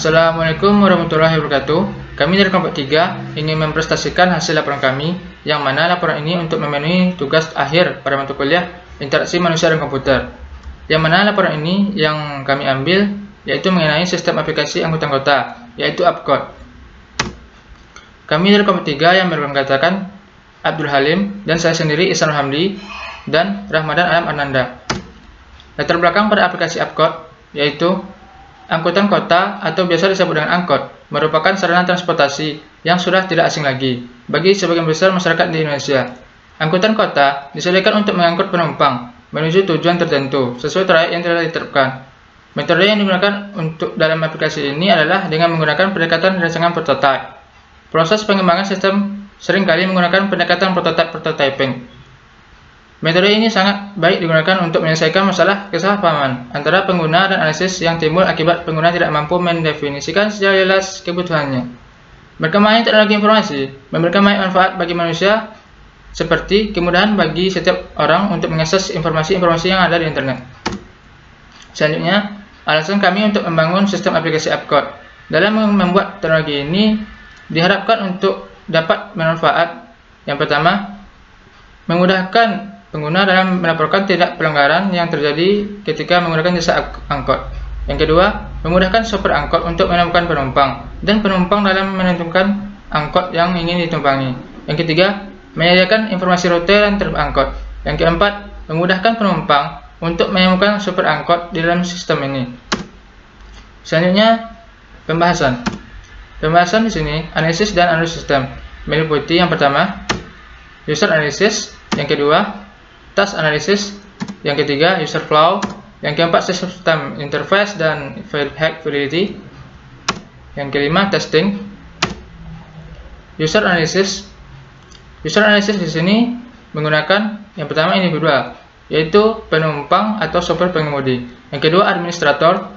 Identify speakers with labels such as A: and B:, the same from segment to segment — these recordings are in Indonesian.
A: Assalamualaikum warahmatullahi wabarakatuh. Kami dari kelompok 3 ingin mempresentasikan hasil laporan kami, yang mana laporan ini untuk memenuhi tugas akhir pada mata kuliah interaksi manusia dan komputer. Yang mana laporan ini yang kami ambil yaitu mengenai sistem aplikasi angkutan kota, yaitu APKOD. Kami dari kelompok 3 yang beranggotakan Abdul Halim dan saya sendiri Ihsanul Hamdi dan Ramadan Alam Ananda. Latar belakang pada aplikasi APKOD yaitu angkutan kota atau biasa disebut dengan angkot merupakan sarana transportasi yang sudah tidak asing lagi bagi sebagian besar masyarakat di Indonesia. Angkutan kota disediakan untuk mengangkut penumpang menuju tujuan tertentu sesuai trayek yang telah ditetapkan. Metode yang digunakan untuk dalam aplikasi ini adalah dengan menggunakan pendekatan rancangan prototype. Proses pengembangan sistem seringkali menggunakan pendekatan prototyping. Metode ini sangat baik digunakan untuk menyelesaikan masalah kesalahpahaman antara pengguna dan analisis yang timbul akibat pengguna tidak mampu mendefinisikan secara jelas kebutuhannya. Berkembangnya teknologi informasi memberikan banyak manfaat bagi manusia, seperti kemudahan bagi setiap orang untuk mengakses informasi-informasi yang ada di internet. Selanjutnya, alasan kami untuk membangun sistem aplikasi APKOD. Dalam membuat teknologi ini diharapkan untuk dapat bermanfaat. Yang pertama, memudahkan pengguna dalam melaporkan tindak pelanggaran yang terjadi ketika menggunakan jasa angkot. Yang kedua, memudahkan sopir angkot untuk menemukan penumpang dan penumpang dalam menentukan angkot yang ingin ditumpangi. Yang ketiga, menyediakan informasi rute dan trip angkot. Yang keempat, memudahkan penumpang untuk menemukan sopir angkot di dalam sistem ini. Selanjutnya, pembahasan. Pembahasan di sini analisis dan analisis sistem meliputi yang pertama, user analysis, yang kedua, task analysis, yang ketiga user flow, yang keempat system interface dan hack fidelity, yang kelima testing. User analysis di sini menggunakan yang pertama individual, yaitu penumpang atau sopir pengemudi. Yang kedua administrator,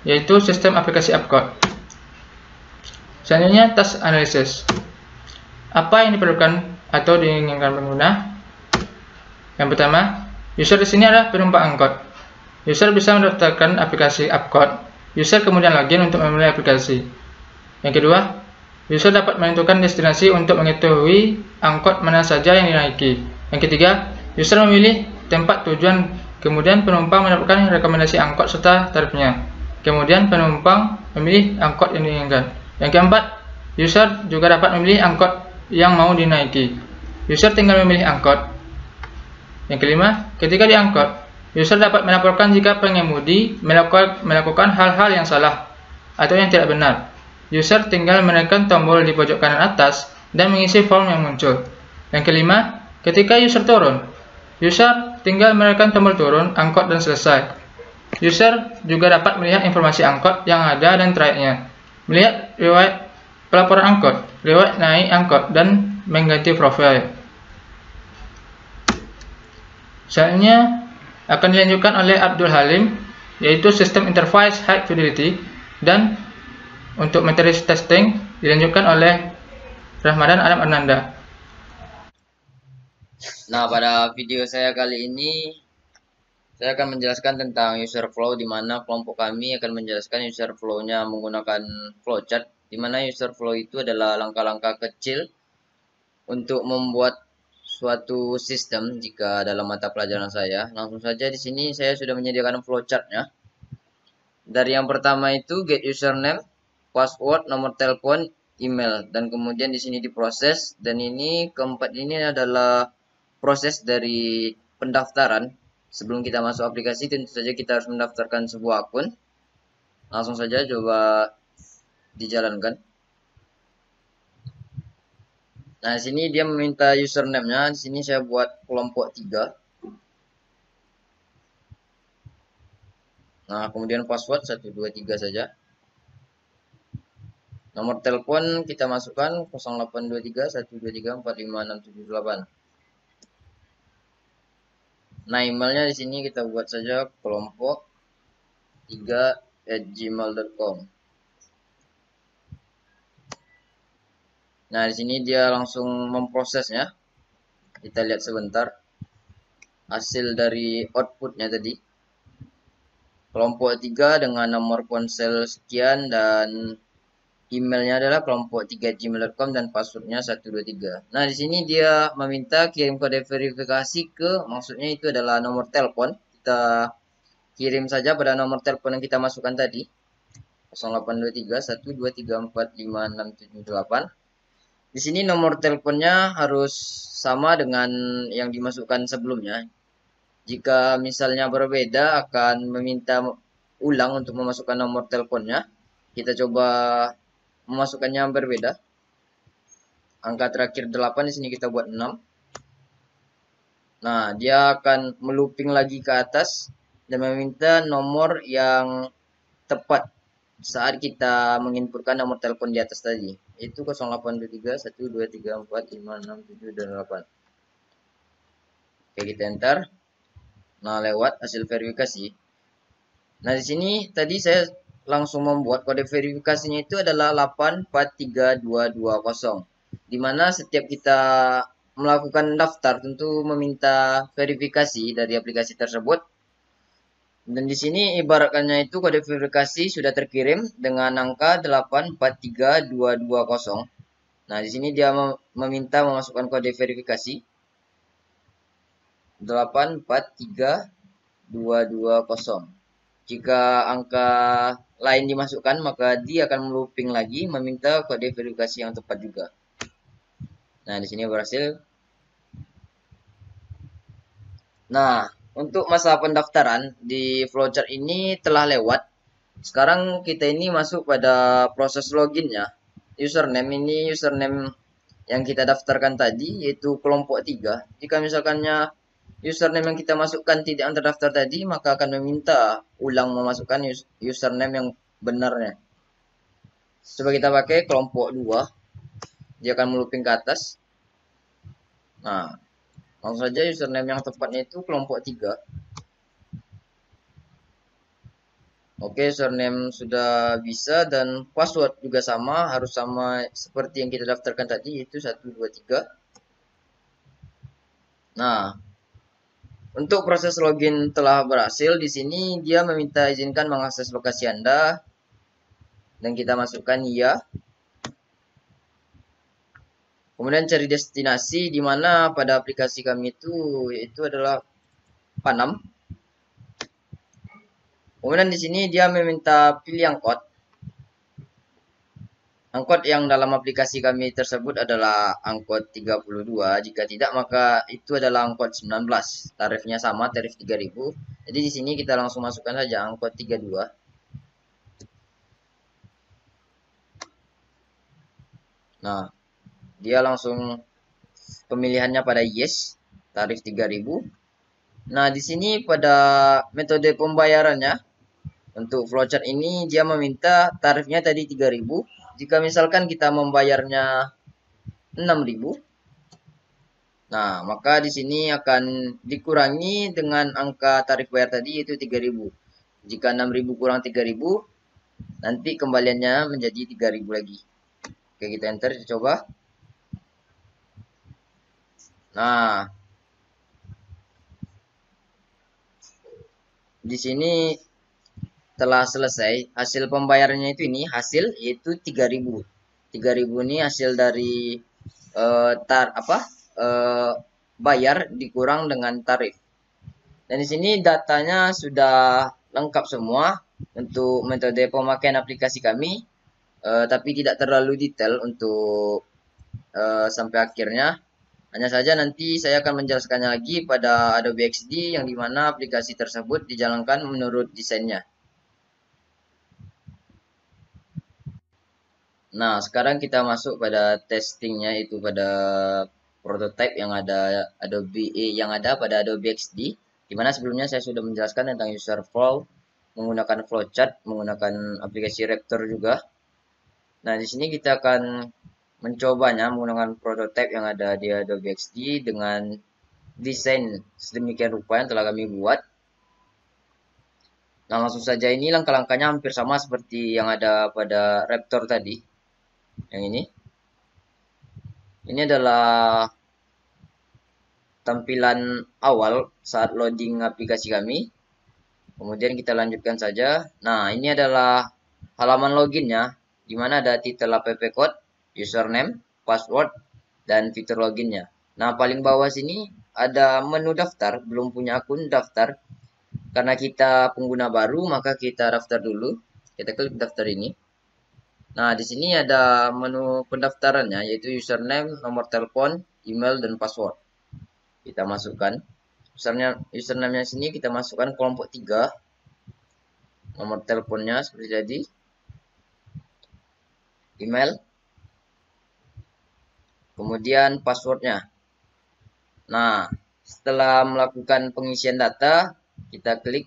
A: yaitu sistem aplikasi APKOD. Selanjutnya task analysis. Apa yang diperlukan atau diinginkan pengguna? Yang pertama, user di sini adalah penumpang angkot. User bisa mendaftarkan aplikasi APKOD. User kemudian login untuk memulai aplikasi. Yang kedua, user dapat menentukan destinasi untuk mengetahui angkot mana saja yang dinaiki. Yang ketiga, user memilih tempat tujuan, kemudian penumpang mendapatkan rekomendasi angkot serta tarifnya. Kemudian penumpang memilih angkot yang diinginkan. Yang keempat, user juga dapat memilih angkot yang mau dinaiki. User tinggal memilih angkot. Yang kelima, ketika diangkut, user dapat melaporkan jika pengemudi melakukan hal-hal yang salah atau yang tidak benar. User tinggal menekan tombol di pojok kanan atas dan mengisi form yang muncul. Yang kelima, ketika user turun, user tinggal menekan tombol turun angkot dan selesai. User juga dapat melihat informasi angkot yang ada dan trayeknya, melihat riwayat pelaporan angkot, riwayat naik angkot, dan mengganti profil. Selanjutnya akan dilanjutkan oleh Abdul Halim, yaitu sistem interface high fidelity, dan untuk materi testing dilanjutkan oleh Ramadan Alam Ananda.
B: Nah, pada video saya kali ini saya akan menjelaskan tentang user flow, di mana kelompok kami akan menjelaskan user flow-nya menggunakan flowchart, di mana user flow itu adalah langkah-langkah kecil untuk membuat suatu sistem jika dalam mata pelajaran saya. Langsung saja di sini saya sudah menyediakan flowchart-nya. Dari yang pertama itu get username, password, nomor telepon, email, dan kemudian di sini diproses. Dan ini keempat ini adalah proses dari pendaftaran. Sebelum kita masuk aplikasi, tentu saja kita harus mendaftarkan sebuah akun. Langsung saja coba dijalankan. Nah, di sini dia meminta username-nya. Di sini saya buat kelompok 3. Nah, kemudian password 123 saja. Nomor telepon kita masukkan 0823 123 45678. Nah, emailnya di sini kita buat saja kelompok 3@gmail.com. Nah, di sini dia langsung memprosesnya. Kita lihat sebentar hasil dari outputnya tadi. kelompok 3 dengan nomor ponsel sekian dan emailnya adalah kelompok3@gmail.com dan passwordnya 123. Nah, di sini dia meminta kirim kode verifikasi ke, maksudnya itu adalah nomor telepon. Kita kirim saja pada nomor telepon yang kita masukkan tadi. 0823 12345678. Di sini nomor teleponnya harus sama dengan yang dimasukkan sebelumnya. Jika misalnya berbeda, akan meminta ulang untuk memasukkan nomor teleponnya. Kita coba memasukkannya yang berbeda. Angka terakhir 8, di sini kita buat 6. Nah, dia akan melooping lagi ke atas dan meminta nomor yang tepat saat kita menginputkan nomor telepon di atas tadi. Itu 0823 12345678. Oke, kita enter. Nah, lewat hasil verifikasi. Nah, di sini tadi saya langsung membuat kode verifikasinya itu adalah 843220. Di mana setiap kita melakukan daftar tentu meminta verifikasi dari aplikasi tersebut. Dan di sini ibaratkannya itu kode verifikasi sudah terkirim dengan angka 843220. Nah, di sini dia meminta memasukkan kode verifikasi 843220. Jika angka lain dimasukkan, maka dia akan melooping lagi meminta kode verifikasi yang tepat juga. Nah, di sini berhasil. Nah, untuk masa pendaftaran di flowchart ini telah lewat. Sekarang kita ini masuk pada proses loginnya. Username ini username yang kita daftarkan tadi, yaitu kelompok 3. Jika misalkannya username yang kita masukkan tidak terdaftar tadi, maka akan meminta ulang memasukkan username yang benarnya. Coba kita pakai kelompok 2. Dia akan melooping ke atas. Nah, langsung saja username yang tepatnya itu kelompok 3. Oke, username sudah bisa dan password juga sama, harus sama seperti yang kita daftarkan tadi, yaitu 123. Nah, untuk proses login telah berhasil. Di sini dia meminta izinkan mengakses lokasi Anda dan kita masukkan iya. Kemudian cari destinasi, di mana pada aplikasi kami itu adalah Panam. Kemudian di sini dia meminta pilih angkot. Angkot yang dalam aplikasi kami tersebut adalah angkot 32. Jika tidak, maka itu adalah angkot 19. Tarifnya sama, tarif 3.000. Jadi di sini kita langsung masukkan saja angkot 32. Nah, dia langsung pemilihannya pada yes, tarif 3.000. Nah, di sini pada metode pembayarannya untuk flowchart ini dia meminta tarifnya tadi 3.000. Jika misalkan kita membayarnya 6.000, nah maka di sini akan dikurangi dengan angka tarif bayar tadi, yaitu 3.000. Jika 6.000 kurang 3.000, nanti kembaliannya menjadi 3.000 lagi. Oke, kita enter, coba. Nah, di sini telah selesai hasil pembayarannya itu, ini hasil yaitu 3.000. 3.000 ini hasil dari bayar dikurang dengan tarif. Dan di sini datanya sudah lengkap semua untuk metode pemakaian aplikasi kami, tapi tidak terlalu detail untuk sampai akhirnya. Hanya saja nanti saya akan menjelaskannya lagi pada Adobe XD, yang dimana aplikasi tersebut dijalankan menurut desainnya. Nah, sekarang kita masuk pada testingnya, itu pada prototype yang ada pada Adobe XD. Dimana sebelumnya saya sudah menjelaskan tentang user flow, menggunakan flowchart, menggunakan aplikasi Raptor juga. Nah, di sini kita akan mencobanya menggunakan prototype yang ada di Adobe XD dengan desain sedemikian rupa yang telah kami buat. Nah, langsung saja, ini langkah-langkahnya hampir sama seperti yang ada pada Raptor tadi. Yang ini adalah tampilan awal saat loading aplikasi kami. Kemudian kita lanjutkan saja. Nah, ini adalah halaman loginnya, di mana ada titel app code, username, password, dan fitur loginnya. Nah, paling bawah sini ada menu daftar, belum punya akun daftar. Karena kita pengguna baru, maka kita daftar dulu. Kita klik daftar ini. Nah, di sini ada menu pendaftarannya, yaitu username, nomor telepon, email, dan password. Kita masukkan. Username-nya sini kita masukkan kelompok 3. Nomor teleponnya seperti tadi. Email. Kemudian passwordnya. Nah, setelah melakukan pengisian data, kita klik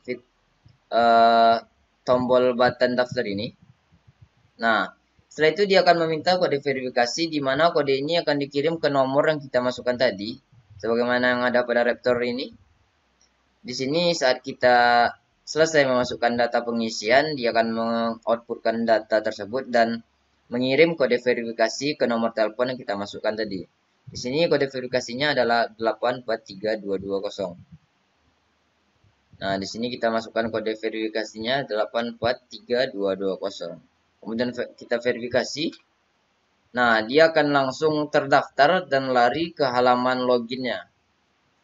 B: tombol button daftar ini. Nah, setelah itu dia akan meminta kode verifikasi, di mana kode ini akan dikirim ke nomor yang kita masukkan tadi, sebagaimana yang ada pada Raptor ini. Di sini saat kita selesai memasukkan data pengisian, dia akan mengoutputkan data tersebut dan mengirim kode verifikasi ke nomor telepon yang kita masukkan tadi. Di sini kode verifikasinya adalah 843220. Nah, di sini kita masukkan kode verifikasinya 843220. Kemudian kita verifikasi. Nah, dia akan langsung terdaftar dan lari ke halaman loginnya.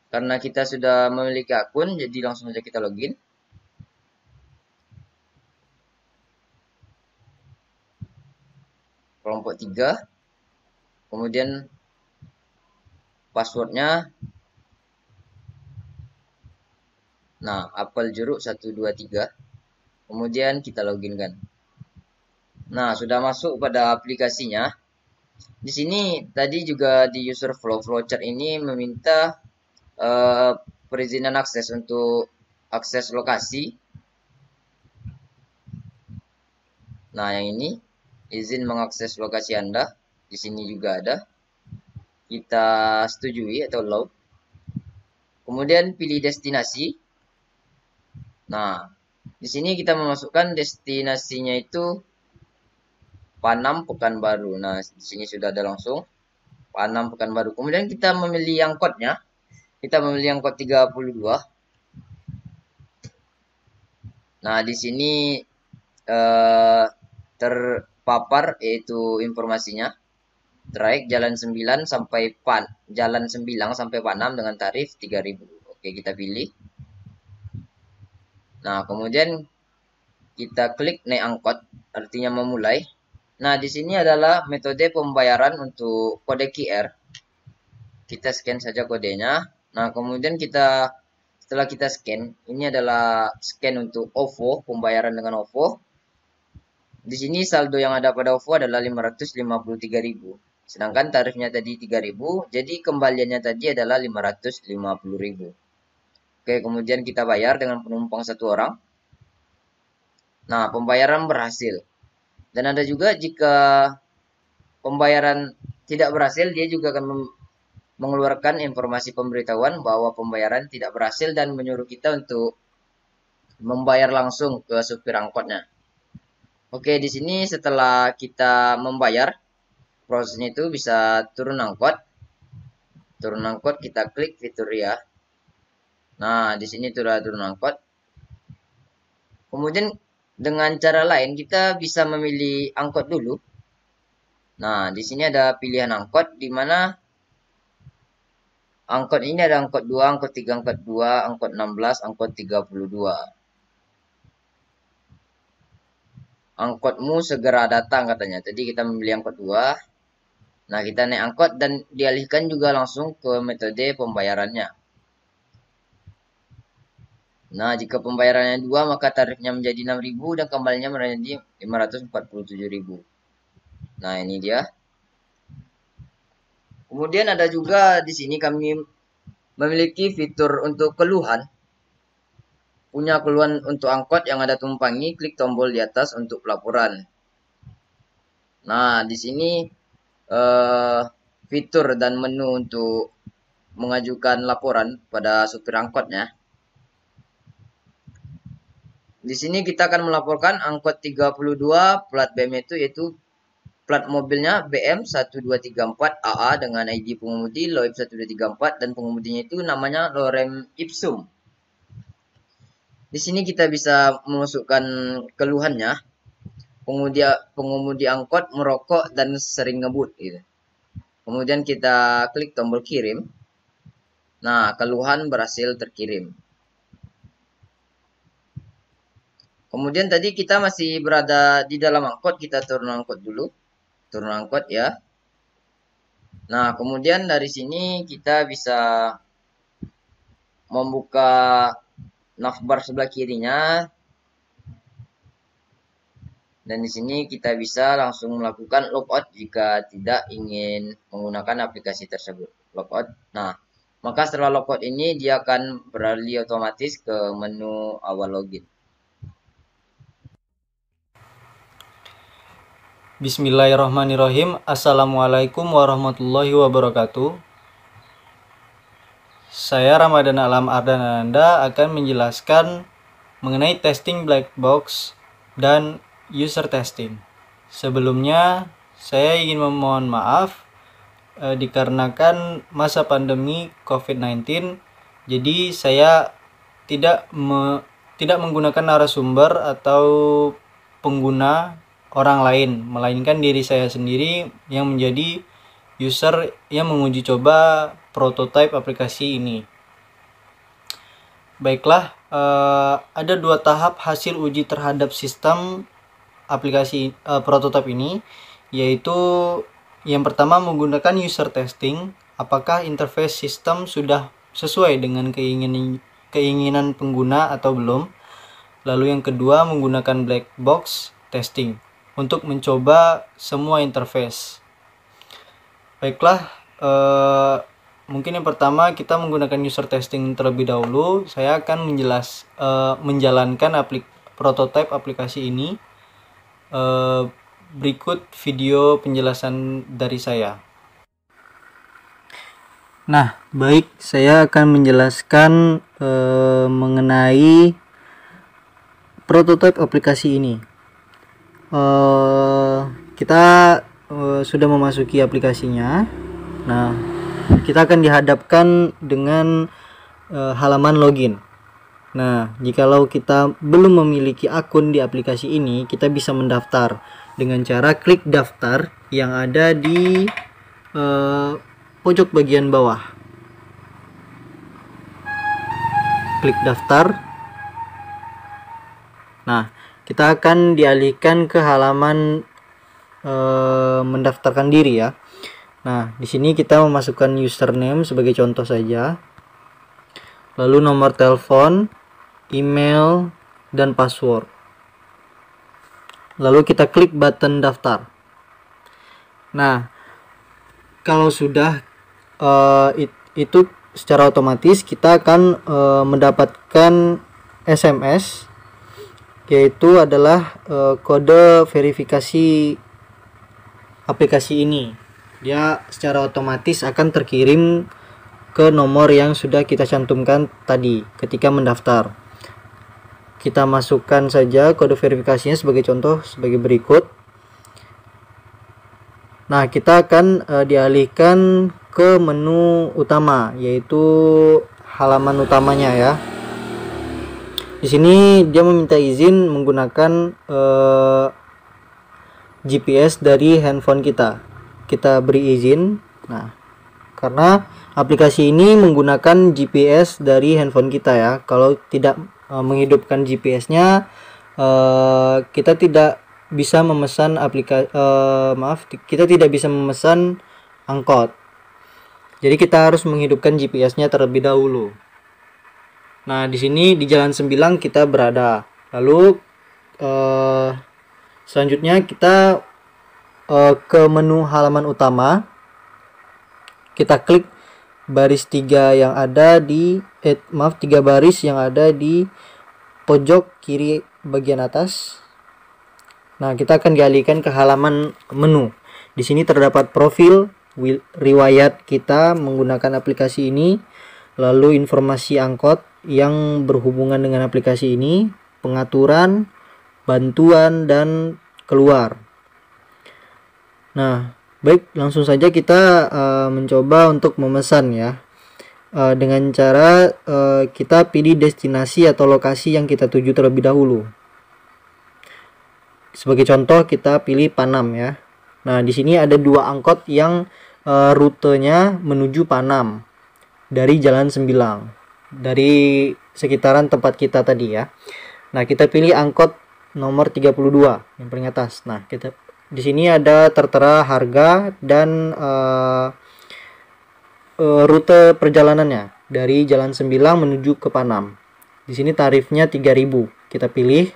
B: Karena kita sudah memiliki akun, jadi langsung saja kita login. Kelompok 3. Kemudian passwordnya. Nah, apel jeruk 123. Kemudian kita login kan. Nah, sudah masuk pada aplikasinya. Di sini tadi juga di user flow flowchart ini meminta perizinan akses untuk akses lokasi. Nah, yang ini izin mengakses lokasi Anda. Di sini juga ada. Kita setujui atau allow. Kemudian pilih destinasi. Nah, di sini kita memasukkan destinasinya itu Panam Pekanbaru. Nah, di sini sudah ada langsung Panam Pekanbaru. Kemudian kita memilih angkotnya. Kita memilih angkot 32. Nah, di sini terpapar yaitu informasinya. Trayek Jalan 9 sampai Jalan 9 sampai Panam dengan tarif 3.000. Oke, kita pilih. Nah, kemudian kita klik naik angkot, artinya memulai. Nah, di sini adalah metode pembayaran untuk kode QR. Kita scan saja kodenya. Nah, kemudian setelah kita scan, ini adalah scan untuk OVO, pembayaran dengan OVO. Di sini saldo yang ada pada OVO adalah 553.000. Sedangkan tarifnya tadi 3.000, jadi kembaliannya tadi adalah 550.000. Oke, kemudian kita bayar dengan penumpang 1 orang. Nah, pembayaran berhasil. Dan ada juga jika pembayaran tidak berhasil, dia juga akan mengeluarkan informasi pemberitahuan bahwa pembayaran tidak berhasil dan menyuruh kita untuk membayar langsung ke supir angkotnya. Oke, di sini setelah kita membayar, prosesnya itu bisa turun angkot. Turun angkot kita klik fitur ya. Nah, di sini sudah turun angkot. Kemudian dengan cara lain kita bisa memilih angkot dulu. Nah, di sini ada pilihan angkot, di mana angkot ini ada angkot 2, angkot 3, angkot 2, angkot 16, angkot 32. Angkotmu segera datang katanya. Jadi kita memilih angkot 2. Nah, kita naik angkot dan dialihkan juga langsung ke metode pembayarannya. Nah, jika pembayarannya 2, maka tarifnya menjadi 6.000 dan kembalinya menjadi 547.000. Nah, ini dia. Kemudian ada juga di sini kami memiliki fitur untuk keluhan. Punya keluhan untuk angkot yang ada tumpangi, klik tombol di atas untuk pelaporan. Nah, di sini fitur dan menu untuk mengajukan laporan pada supir angkotnya. Di sini kita akan melaporkan angkot 32 plat BM itu yaitu plat mobilnya BM 1234 AA dengan ID pengemudi Loeb 1234 dan pengemudinya itu namanya Lorem Ipsum. Di sini kita bisa memasukkan keluhannya, pengemudi angkot merokok dan sering ngebut gitu. Kemudian kita klik tombol kirim. Nah, keluhan berhasil terkirim. Kemudian tadi kita masih berada di dalam angkot, kita turun angkot dulu. Turun angkot ya. Nah, kemudian dari sini kita bisa membuka navbar sebelah kirinya. Dan di sini kita bisa langsung melakukan logout jika tidak ingin menggunakan aplikasi tersebut. Logout. Nah, maka setelah logout ini dia akan beralih otomatis ke menu awal login.
C: Bismillahirrahmanirrahim. Assalamualaikum warahmatullahi wabarakatuh. Saya Ramadan Alam Ardananda akan menjelaskan mengenai testing black box dan user testing. Sebelumnya, saya ingin memohon maaf dikarenakan masa pandemi COVID-19, jadi saya tidak menggunakan narasumber atau pengguna orang lain, melainkan diri saya sendiri yang menjadi user yang menguji coba prototipe aplikasi ini. Baiklah, ada 2 tahap hasil uji terhadap sistem aplikasi prototipe ini, yaitu yang pertama menggunakan user testing, apakah interface sistem sudah sesuai dengan keinginan pengguna atau belum. Lalu yang kedua menggunakan black box testing untuk mencoba semua interface. Baiklah, mungkin yang pertama kita menggunakan user testing terlebih dahulu. Saya akan menjalankan prototipe aplikasi ini. Berikut video penjelasan dari saya. Nah, baik, saya akan menjelaskan mengenai prototipe aplikasi ini. Kita sudah memasuki aplikasinya. Nah, kita akan dihadapkan dengan halaman login. Nah, jikalau kita belum memiliki akun di aplikasi ini, kita bisa mendaftar dengan cara klik daftar yang ada di pojok bagian bawah. Klik daftar. Nah, kita akan dialihkan ke halaman mendaftarkan diri ya. Nah, di sini kita memasukkan username sebagai contoh saja. Lalu nomor telepon, email, dan password. Lalu kita klik button daftar. Nah, kalau sudah itu secara otomatis kita akan mendapatkan SMS, yaitu adalah kode verifikasi aplikasi ini. Dia secara otomatis akan terkirim ke nomor yang sudah kita cantumkan tadi ketika mendaftar. Kita masukkan saja kode verifikasinya sebagai contoh sebagai berikut. Nah, kita akan dialihkan ke menu utama, yaitu halaman utamanya ya. Di sini dia meminta izin menggunakan GPS dari handphone kita. Kita beri izin. Nah, karena aplikasi ini menggunakan GPS dari handphone kita ya. Kalau tidak menghidupkan GPS-nya, kita tidak bisa memesan kita tidak bisa memesan angkot. Jadi kita harus menghidupkan GPS-nya terlebih dahulu. Nah, di sini di Jalan 9 kita berada. Lalu selanjutnya kita ke menu halaman utama. Kita klik baris 3 yang ada di 3 baris yang ada di pojok kiri bagian atas. Nah, kita akan dialihkan ke halaman menu. Di sini terdapat profil, riwayat kita menggunakan aplikasi ini, lalu informasi angkot yang berhubungan dengan aplikasi ini, pengaturan, bantuan, dan keluar. Nah, baik, langsung saja kita mencoba untuk memesan ya. dengan cara kita pilih destinasi atau lokasi yang kita tuju terlebih dahulu. Sebagai contoh kita pilih Panam ya. Nah, di sini ada 2 angkot yang rutenya menuju Panam dari Jalan Sembilang, dari sekitaran tempat kita tadi ya. Nah, kita pilih angkot nomor 32 yang paling atas. Nah, kita di sini ada tertera harga dan rute perjalanannya dari Jalan Sembilang menuju ke Panam. Di sini tarifnya 3.000. Kita pilih.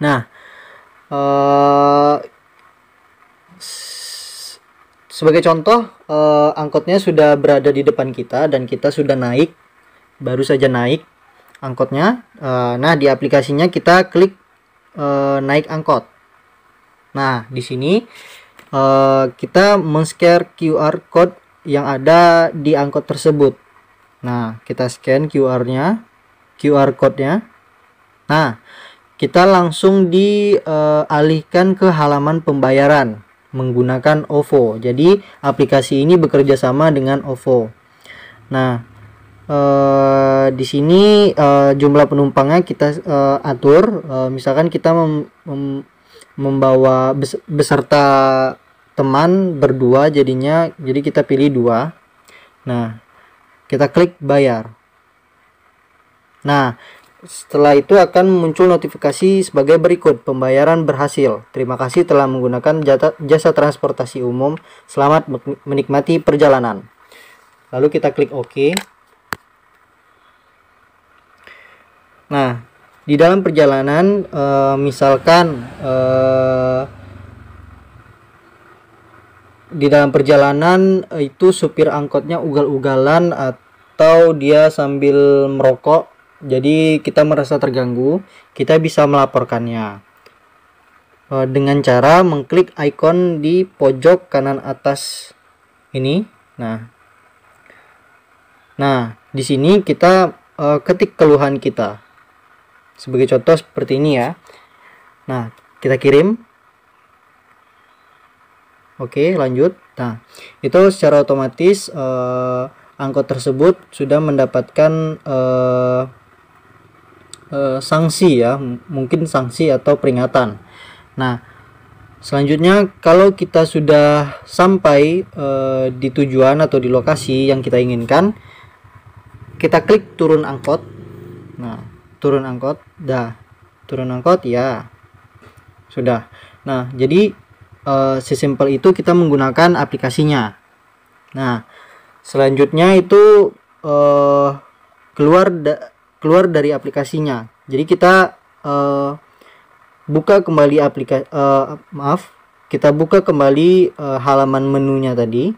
C: Nah, sebagai contoh, angkotnya sudah berada di depan kita dan kita sudah naik, baru saja naik angkotnya. Nah, di aplikasinya kita klik naik angkot. Nah, di sini kita men-scan QR code yang ada di angkot tersebut. Nah, kita scan QR code-nya. Nah, kita langsung dialihkan ke halaman pembayaran menggunakan OVO. Jadi aplikasi ini bekerja sama dengan OVO. Nah, di sini jumlah penumpangnya kita atur. Misalkan kita membawa beserta teman berdua, jadi kita pilih 2. Nah, kita klik bayar. Nah, setelah itu akan muncul notifikasi sebagai berikut: pembayaran berhasil. Terima kasih telah menggunakan jasa transportasi umum. Selamat menikmati perjalanan. Lalu kita klik OK. Nah, di dalam perjalanan misalkan di dalam perjalanan itu supir angkotnya ugal-ugalan atau dia sambil merokok, jadi kita merasa terganggu, kita bisa melaporkannya dengan cara mengklik ikon di pojok kanan atas ini. Nah, di sini kita ketik keluhan kita. Sebagai contoh seperti ini ya. Nah, kita kirim. Oke, lanjut. Nah, itu secara otomatis angkot tersebut sudah mendapatkan sanksi ya, mungkin sanksi atau peringatan. Nah, selanjutnya kalau kita sudah sampai di tujuan atau di lokasi yang kita inginkan, kita klik turun angkot. Nah, turun angkot, turun angkot ya, sudah. Nah, jadi sesimpel itu kita menggunakan aplikasinya. Nah, selanjutnya itu keluar dari aplikasinya. Jadi kita buka kembali kita buka kembali halaman menunya tadi.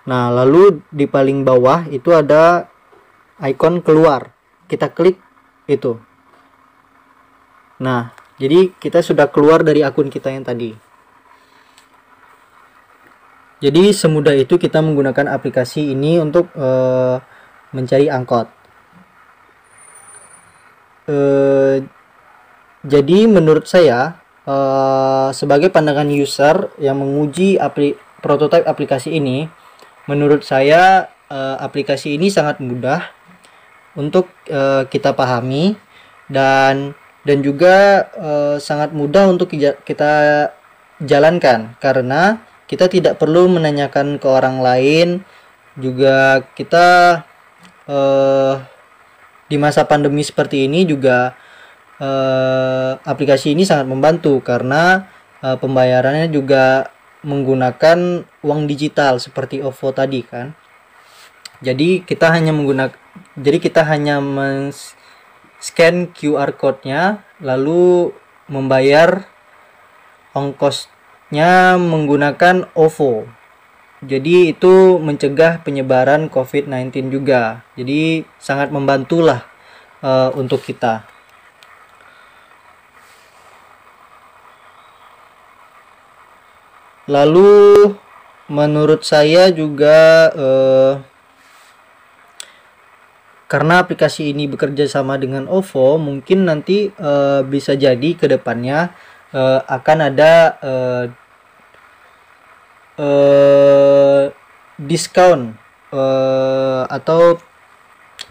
C: Nah, lalu di paling bawah itu ada ikon keluar. Kita klik itu. Nah, jadi kita sudah keluar dari akun kita yang tadi. Jadi semudah itu kita menggunakan aplikasi ini untuk mencari angkot. Jadi menurut saya sebagai pandangan user yang menguji prototipe aplikasi ini, menurut saya aplikasi ini sangat mudah untuk kita pahami dan juga sangat mudah untuk kita jalankan, karena kita tidak perlu menanyakan ke orang lain. Juga kita di masa pandemi seperti ini juga aplikasi ini sangat membantu, karena pembayarannya juga menggunakan uang digital seperti OVO tadi kan. Jadi kita hanya men-scan QR code-nya lalu membayar ongkosnya menggunakan OVO. Jadi itu mencegah penyebaran COVID-19 juga. Jadi sangat membantulah untuk kita. Lalu menurut saya juga karena aplikasi ini bekerja sama dengan OVO, mungkin nanti bisa jadi ke depannya akan ada diskon atau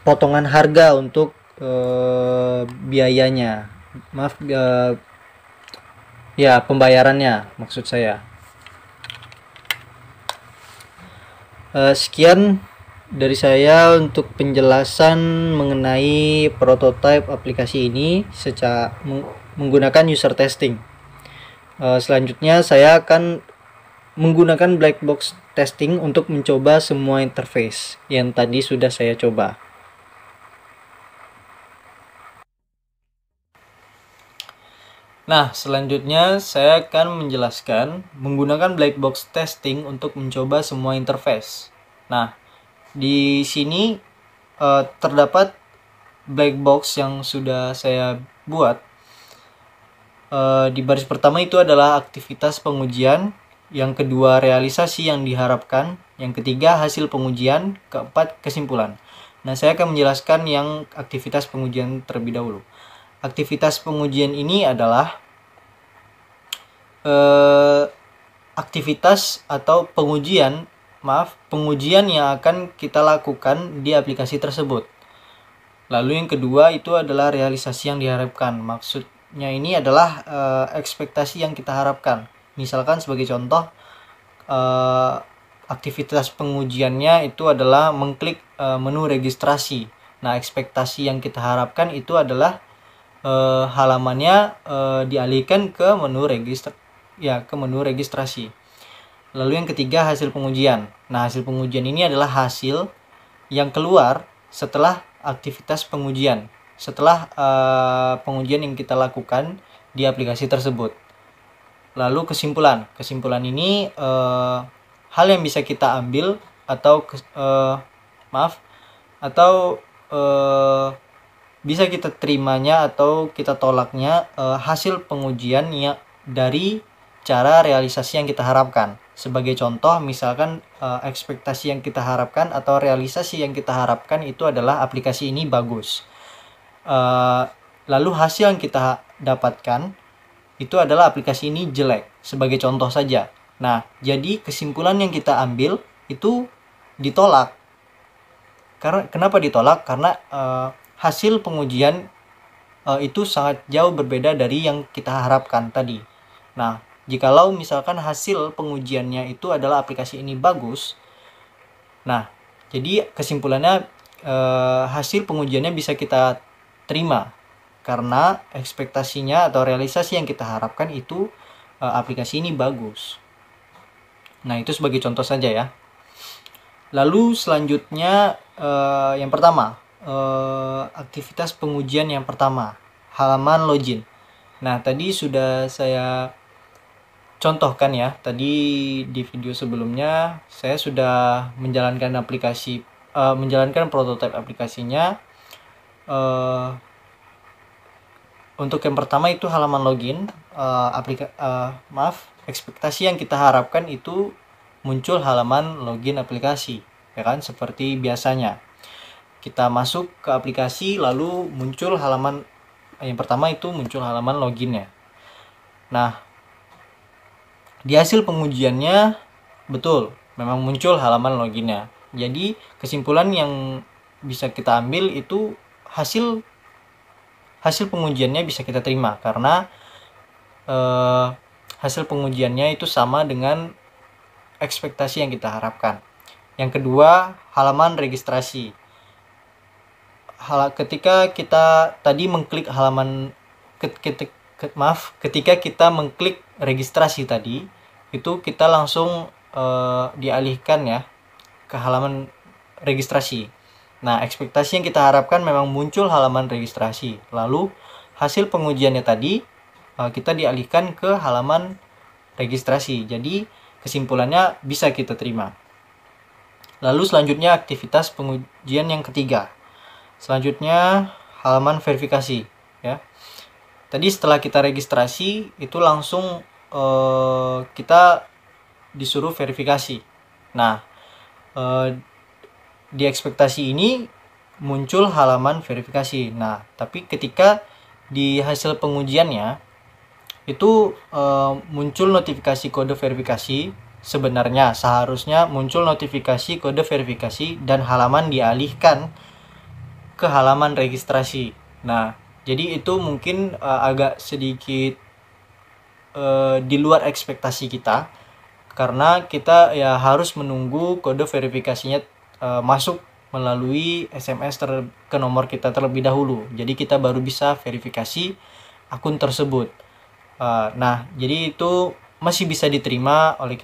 C: potongan harga untuk biayanya, maaf, ya pembayarannya maksud saya. Sekian dari saya untuk penjelasan mengenai prototipe aplikasi ini secara menggunakan user testing. Selanjutnya saya akan menggunakan black box testing untuk mencoba semua interface yang tadi sudah saya coba. Nah, selanjutnya saya akan menjelaskan menggunakan black box testing untuk mencoba semua interface. Nah, di sini terdapat black box yang sudah saya buat. Di baris pertama itu adalah aktivitas pengujian, yang kedua realisasi yang diharapkan, yang ketiga hasil pengujian, keempat kesimpulan. Nah, saya akan menjelaskan yang aktivitas pengujian terlebih dahulu. Aktivitas pengujian ini adalah aktivitas atau pengujian yang akan kita lakukan di aplikasi tersebut. Lalu yang kedua itu adalah realisasi yang diharapkan. Maksudnya ini adalah ekspektasi yang kita harapkan. Misalkan sebagai contoh, aktivitas pengujiannya itu adalah mengklik menu registrasi. Nah, ekspektasi yang kita harapkan itu adalah halamannya dialihkan ke menu registrasi. Lalu yang ketiga hasil pengujian. Nah, hasil pengujian ini adalah hasil yang keluar setelah aktivitas pengujian, setelah pengujian yang kita lakukan di aplikasi tersebut. Lalu kesimpulan. Kesimpulan ini hal yang bisa kita ambil atau bisa kita terimanya atau kita tolaknya hasil pengujiannya dari cara realisasi yang kita harapkan. Sebagai contoh, misalkan ekspektasi yang kita harapkan atau realisasi yang kita harapkan itu adalah aplikasi ini bagus. Lalu hasil yang kita dapatkan itu adalah aplikasi ini jelek, sebagai contoh saja. Nah, jadi kesimpulan yang kita ambil itu ditolak. Kenapa ditolak? Karena hasil pengujian itu sangat jauh berbeda dari yang kita harapkan tadi. Nah, jikalau misalkan hasil pengujiannya itu adalah aplikasi ini bagus, nah, jadi kesimpulannya hasil pengujiannya bisa kita terima karena ekspektasinya atau realisasi yang kita harapkan itu aplikasi ini bagus. Nah, itu sebagai contoh saja ya. Lalu selanjutnya yang pertama, aktivitas pengujian yang pertama, halaman login. Nah, tadi sudah saya contohkan ya, tadi di video sebelumnya saya sudah menjalankan menjalankan prototipe aplikasinya. Untuk yang pertama itu halaman login, ekspektasi yang kita harapkan itu muncul halaman login aplikasi, ya kan, seperti biasanya. Kita masuk ke aplikasi lalu muncul halaman yang pertama itu muncul halaman loginnya. Nah, di hasil pengujiannya betul, memang muncul halaman loginnya. Jadi kesimpulan yang bisa kita ambil itu hasil pengujiannya bisa kita terima karena hasil pengujiannya itu sama dengan ekspektasi yang kita harapkan. Yang kedua, halaman registrasi. Ketika kita tadi mengklik ketika kita mengklik registrasi tadi, itu kita langsung dialihkan ya ke halaman registrasi. Nah, ekspektasi yang kita harapkan memang muncul halaman registrasi. Lalu hasil pengujiannya tadi kita dialihkan ke halaman registrasi. Jadi kesimpulannya bisa kita terima. Lalu selanjutnya aktivitas pengujian yang ketiga. Selanjutnya halaman verifikasi ya. Tadi setelah kita registrasi itu langsung kita disuruh verifikasi. Nah, di ekspektasi ini muncul halaman verifikasi. Nah, tapi ketika di hasil pengujiannya itu muncul notifikasi kode verifikasi sebenarnya seharusnya muncul notifikasi kode verifikasi dan halaman dialihkan ke halaman registrasi. Nah, jadi itu mungkin agak sedikit di luar ekspektasi kita, karena kita ya harus menunggu kode verifikasinya masuk melalui SMS ke nomor kita terlebih dahulu. Jadi kita baru bisa verifikasi akun tersebut. Nah, jadi itu masih bisa diterima oleh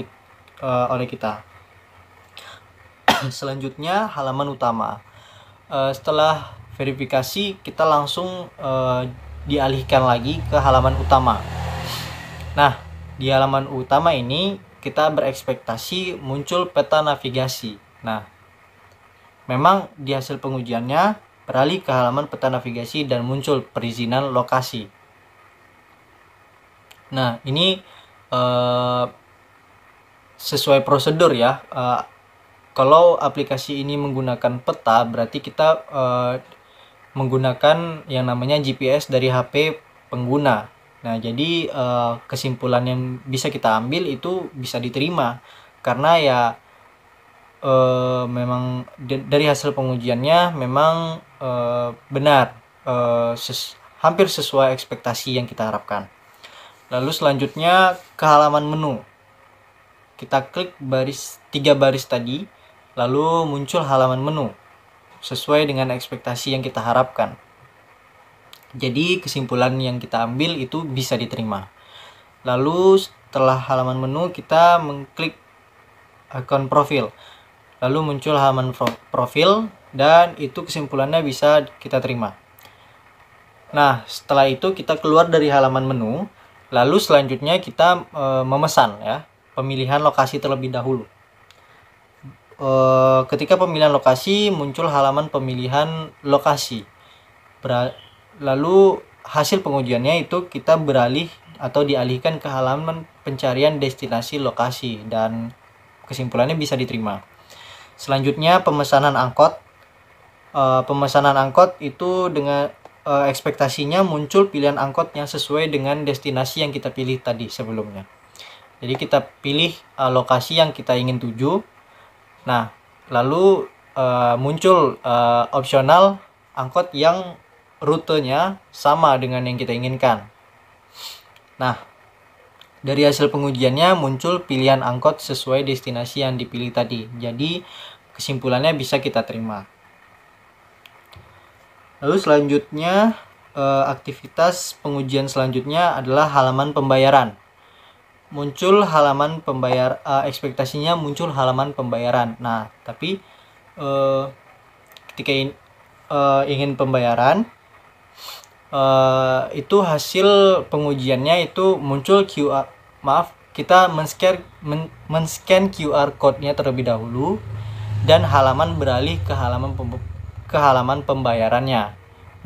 C: kita. Selanjutnya halaman utama. Setelah verifikasi kita langsung dialihkan lagi ke halaman utama. Nah, di halaman utama ini kita berekspektasi muncul peta navigasi. Nah, memang di hasil pengujiannya beralih ke halaman peta navigasi dan muncul perizinan lokasi. Nah, ini sesuai prosedur ya. Kalau aplikasi ini menggunakan peta, berarti kita menggunakan yang namanya GPS dari HP pengguna. Nah, jadi kesimpulan yang bisa kita ambil itu bisa diterima, karena ya memang dari hasil pengujiannya memang benar, hampir sesuai ekspektasi yang kita harapkan. Lalu selanjutnya ke halaman menu. Kita klik 3 baris tadi, lalu muncul halaman menu sesuai dengan ekspektasi yang kita harapkan. Jadi kesimpulan yang kita ambil itu bisa diterima. Lalu setelah halaman menu kita mengklik ikon profil. Lalu muncul halaman profil dan itu kesimpulannya bisa kita terima. Nah, setelah itu kita keluar dari halaman menu. Lalu selanjutnya kita memesan ya, pemilihan lokasi terlebih dahulu. Ketika pemilihan lokasi muncul halaman pemilihan lokasi. Lalu hasil pengujiannya itu kita beralih atau dialihkan ke halaman pencarian destinasi lokasi dan kesimpulannya bisa diterima. Selanjutnya pemesanan angkot. Pemesanan angkot itu dengan ekspektasinya muncul pilihan angkot yang sesuai dengan destinasi yang kita pilih tadi sebelumnya. Jadi kita pilih lokasi yang kita ingin tuju. Nah, lalu muncul opsional angkot yang rutenya sama dengan yang kita inginkan. Nah, dari hasil pengujiannya muncul pilihan angkot sesuai destinasi yang dipilih tadi. Jadi kesimpulannya bisa kita terima. Lalu selanjutnya aktivitas pengujian selanjutnya adalah halaman pembayaran. Muncul halaman ekspektasinya muncul halaman pembayaran. Nah, tapi ketika ingin pembayaran, itu hasil pengujiannya itu muncul kita men-scan QR code-nya terlebih dahulu dan halaman beralih ke halaman pembayarannya.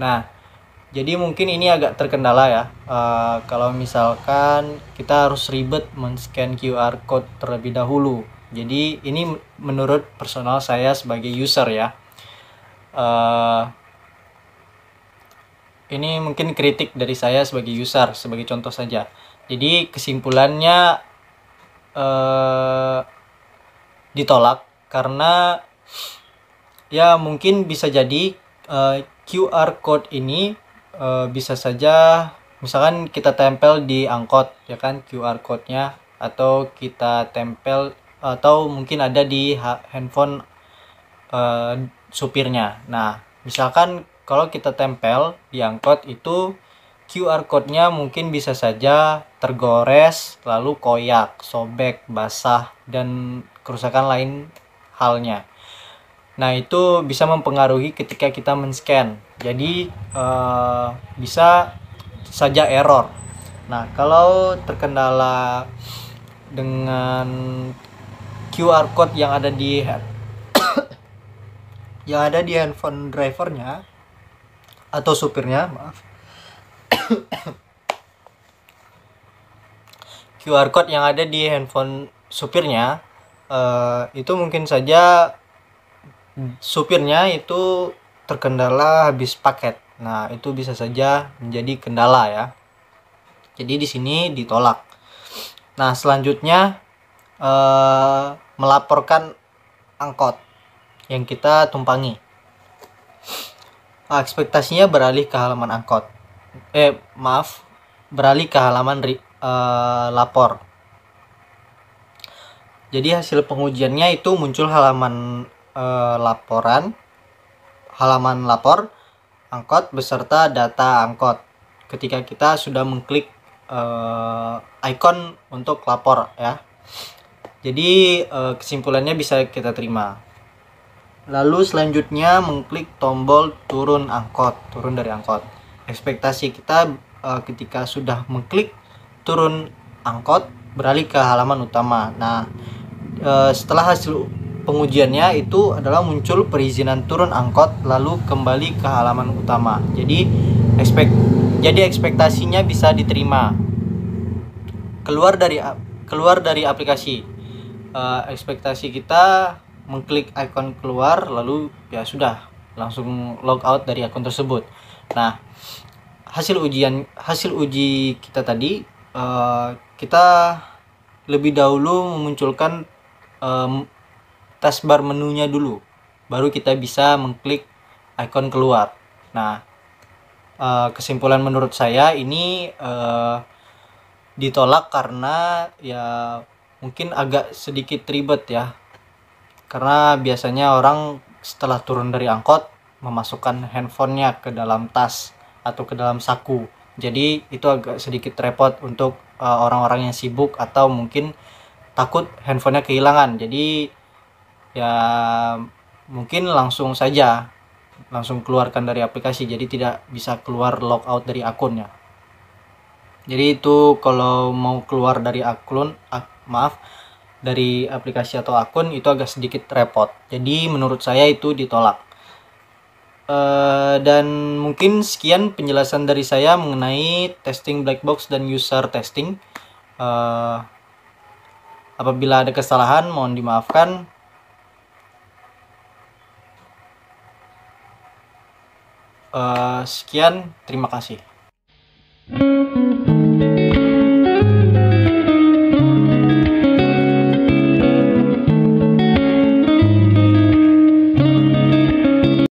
C: Nah, jadi mungkin ini agak terkendala ya. Kalau misalkan kita harus ribet men-scan QR code terlebih dahulu. Jadi ini menurut personal saya sebagai user ya. Ini mungkin kritik dari saya sebagai user, sebagai contoh saja. Jadi kesimpulannya ditolak karena ya mungkin bisa jadi QR code ini bisa saja misalkan kita tempel di angkot ya kan QR code-nya, atau kita tempel atau mungkin ada di handphone supirnya. Nah, misalkan kalau kita tempel di angkot itu QR code-nya mungkin bisa saja tergores, lalu koyak, sobek, basah, dan kerusakan lain halnya. Nah, itu bisa mempengaruhi ketika kita men-scan. Jadi bisa saja error. Nah, kalau terkendala dengan QR code yang ada di handphone drivernya atau supirnya, maaf. QR code yang ada di handphone supirnya itu mungkin saja supirnya itu terkendala habis paket. Nah, itu bisa saja menjadi kendala ya. Jadi di sini ditolak. Nah, selanjutnya melaporkan angkot yang kita tumpangi. Ekspektasinya beralih ke halaman angkot. Beralih ke halaman lapor. Jadi hasil pengujiannya itu muncul halaman halaman lapor angkot beserta data angkot. Ketika kita sudah mengklik icon untuk lapor ya. Jadi kesimpulannya bisa kita terima. Lalu selanjutnya mengklik tombol turun dari angkot. Ekspektasi kita ketika sudah mengklik turun angkot beralih ke halaman utama. Nah, setelah hasil pengujiannya itu adalah muncul perizinan turun angkot lalu kembali ke halaman utama. Jadi ekspektasinya bisa diterima. Keluar dari aplikasi. Ekspektasi kita mengklik icon keluar lalu ya sudah langsung log out dari akun tersebut. Nah, hasil uji kita tadi kita lebih dahulu memunculkan taskbar menunya dulu, baru kita bisa mengklik icon keluar. Nah, kesimpulan menurut saya ini ditolak karena ya mungkin agak sedikit ribet ya, karena biasanya orang setelah turun dari angkot memasukkan handphonenya ke dalam tas atau ke dalam saku. Jadi itu agak sedikit repot untuk orang-orang yang sibuk atau mungkin takut handphonenya kehilangan. Jadi ya mungkin langsung keluarkan dari aplikasi, jadi tidak bisa keluar logout dari akunnya. Jadi itu kalau mau keluar dari dari aplikasi atau akun itu agak sedikit repot. Jadi menurut saya itu ditolak. Dan mungkin sekian penjelasan dari saya mengenai testing black box dan user testing. Apabila ada kesalahan mohon dimaafkan. Sekian, terima kasih.